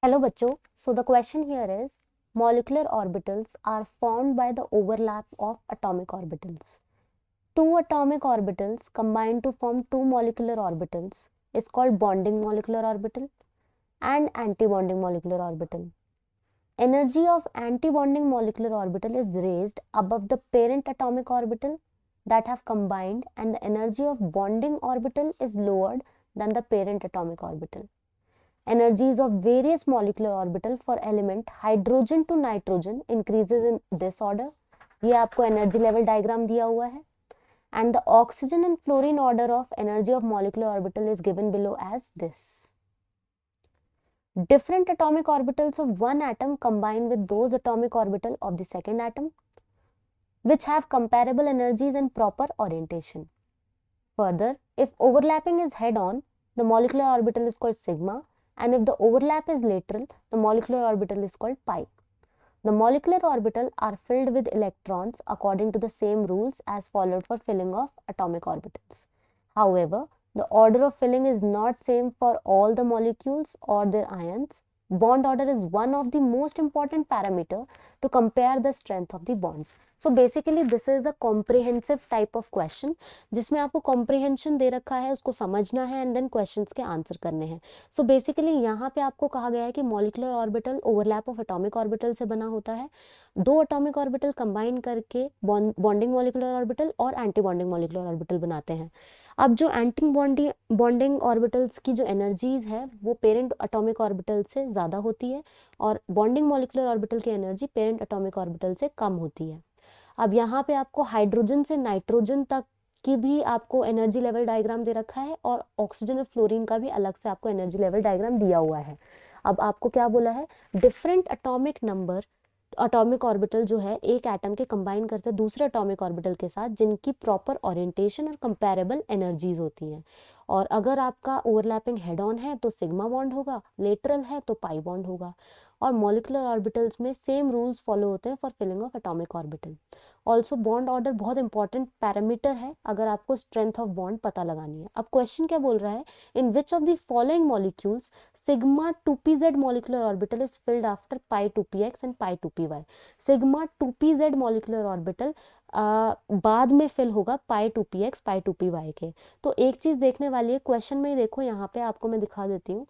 Hello बच्चों, so the question here is molecular orbitals are formed by the overlap of atomic orbitals. Two atomic orbitals combine to form two molecular orbitals is called bonding molecular orbital and antibonding molecular orbital. Energy of antibonding molecular orbital is raised above the parent atomic orbital that have combined, and the energy of bonding orbital is lowered than the parent atomic orbital. Energies of various molecular orbital for element hydrogen to nitrogen increases in this order. ये आपको energy level diagram दिया हुआ है. And the oxygen and fluorine order of energy of molecular orbital is given below as this. Different atomic orbitals of one atom combine with those atomic orbital of the second atom, which have comparable energies and proper orientation. Further, if overlapping is head-on, the molecular orbital is called sigma, and if the overlap is lateral, the molecular orbital is called pi. The molecular orbital are filled with electrons according to the same rules as followed for filling of atomic orbitals. However, the order of filling is not same for all the molecules or their ions. Bond order is one of the most important parameter to compare the strength of the bonds. So basically this is a comprehensive type of question जिसमें आपको comprehension दे रखा है, उसको समझना है and then questions के answer करने हैं. So basically यहाँ पे आपको कहा गया है कि molecular orbital overlap of atomic orbital से बना होता है. दो atomic orbital combine करके bonding molecular orbital और anti bonding molecular orbital बनाते हैं. अब जो एंटी बॉन्डिंग ऑर्बिटल्स की जो एनर्जीज है वो पेरेंट एटॉमिक ऑर्बिटल से ज़्यादा होती है और बॉन्डिंग मॉलिक्यूलर ऑर्बिटल की एनर्जी पेरेंट एटॉमिक ऑर्बिटल से कम होती है. अब यहाँ पे आपको हाइड्रोजन से नाइट्रोजन तक की भी आपको एनर्जी लेवल डायग्राम दे रखा है और ऑक्सीजन और फ्लोरीन का भी अलग से आपको एनर्जी लेवल डायग्राम दिया हुआ है. अब आपको क्या बोला है, different atomic number atomic orbital जो है एक एटम के कंबाइन करते हैं दूसरे एटॉमिक ऑर्बिटल के साथ जिनकी प्रॉपर ओरिएंटेशन और कंपैरेबल एनर्जीज होती हैं. और अगर आपका ओवरलैपिंग हेड ऑन है तो सिग्मा बॉन्ड होगा, लेटरल है तो पाई बॉन्ड होगा. और मॉलिकुलर ऑर्बिटल्स में सेम रूल्स फॉलो होते हैं for filling of atomic orbital. Also bond order बहुत इंपॉर्टेंट पैरामीटर है अगर आपको स्ट्रेंथ ऑफ बॉन्ड पता लगानी है. अब क्वेश्चन क्या बोल रहा है, in which of the following molecules sigma 2pz molecular orbital is filled after pi 2px and pi 2py. Sigma 2pz molecular orbital बाद में फिल होगा पाई 2px पाई 2py के. तो एक चीज देखने वाली है क्वेश्चन में ही, देखो यहाँ पे आपको मैं दिखा देती हूँ.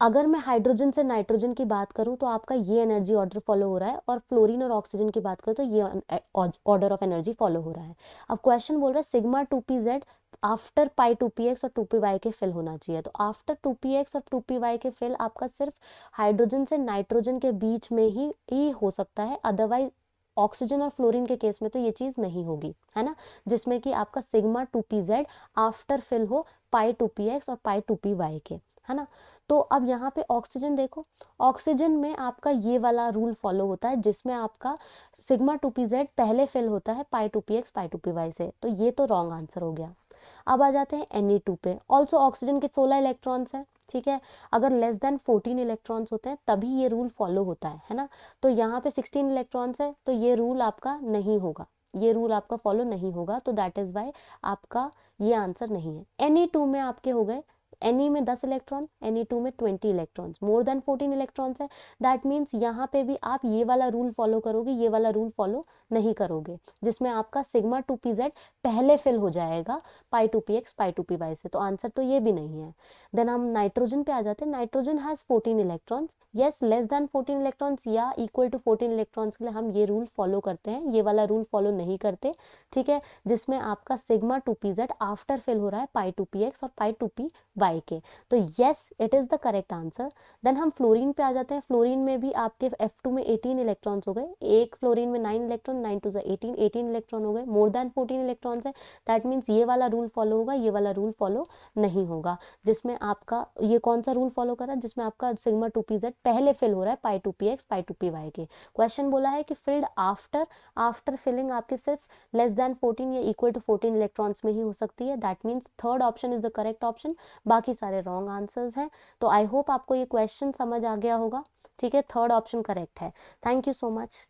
अगर मैं हाइड्रोजन से नाइट्रोजन की बात करूं तो आपका ये एनर्जी ऑर्डर फॉलो हो रहा है और फ्लोरीन और ऑक्सीजन की बात करूं तो ये ऑर्डर ऑफ एनर्जी फॉलो हो रहा है. अब क्वेश्चन बोल रहा है सिग्मा 2pz आफ्टर पाई 2px और 2py के फिल होना चाहिए. तो आफ्टर 2px और 2py के फिल आपका सिर्फ हाइड्रोजन से नाइट्रोजन के बीच में ही हो सकता है, अदरवाइज ऑक्सीजन और फ्लोरीन के केस में तो ये चीज नहीं होगी, है ना, जिसमें कि आपका सिग्मा 2pz आफ्टर फिल हो पाई 2px और पाई 2py के, है ना. तो अब यहाँ पे ऑक्सीजन देखो, ऑक्सीजन में आपका ये वाला रूल फॉलो होता है जिसमें आपका सिग्मा 2pz पहले फिल होता है पाई 2px पाई 2py से. तो ये तो रॉन्ग आंसर हो गया. अब आ जाते हैं Ne2 पे. ऑल्सो ऑक्सीजन के 16 इलेक्ट्रॉन्स है, ठीक है. अगर लेस देन 14 इलेक्ट्रॉन्स होते हैं तभी ये रूल फॉलो होता है ना. तो यहाँ पे 16 इलेक्ट्रॉन्स है तो ये रूल आपका नहीं होगा, ये रूल आपका फॉलो नहीं होगा. तो दैट इज वाई आपका ये आंसर नहीं है. Ne2 में आपके हो गए, Ne में 10 इलेक्ट्रॉन, Ne2 में 20 इलेक्ट्रॉन्स, मोर देन 14 इलेक्ट्रॉन्स है. दैट मीन्स यहाँ पे भी आप ये वाला रूल फॉलो करोगे, ये वाला रूल फॉलो नहीं करोगे जिसमें आपका सिग्मा 2pz पहले फिल हो जाएगा पाई 2px पाई 2py से. तो आंसर तो ये भी नहीं है. देन हम नाइट्रोजन पे आ जाते हैं. Nitrogen has 14 electrons. Yes, less than 14 electrons या इक्वल टू 14 इलेक्ट्रॉन्स के लिए हम ये रूल फॉलो करते हैं, ये वाला रूल फॉलो नहीं करते, ठीक है, जिसमें आपका सिग्मा 2pz आफ्टर फिल हो रहा है पाई 2px और पाई 2py के. तो yes, it is the correct answer. Then हम फ्लोरीन पे आ जाते हैं. फ्लोरीन में भी आपके F2 में 18 इलेक्ट्रॉन्स हो गए, एक फ्लोरीन में 9 इलेक्ट्रॉन, 9 टू 18, 18 इलेक्ट्रॉन हो गए, मोर देन 14 इलेक्ट्रॉन्स है. दैट मीन्स ये वाला रूल फॉलो होगा, ये वाला रूल फॉलो नहीं होगा, जिसमें आपका ये कौन सा रूल फॉलो कर रहा है, जिसमें आपका सिग्मा 2pz पहले फिल हो रहा है पाई 2px पाई 2py के. क्वेश्चन बोला है कि फिल्ड आफ्टर फिलिंग आपके सिर्फ लेस देन 14 या इक्वल टू 14 इलेक्ट्रॉन्स में ही हो सकती है. That means third option is the correct option, बाकी सारे रॉन्ग आंसर्स हैं. तो आई होप आपको ये क्वेश्चन समझ आ गया होगा, ठीक है. थर्ड ऑप्शन करेक्ट है. Thank you so much.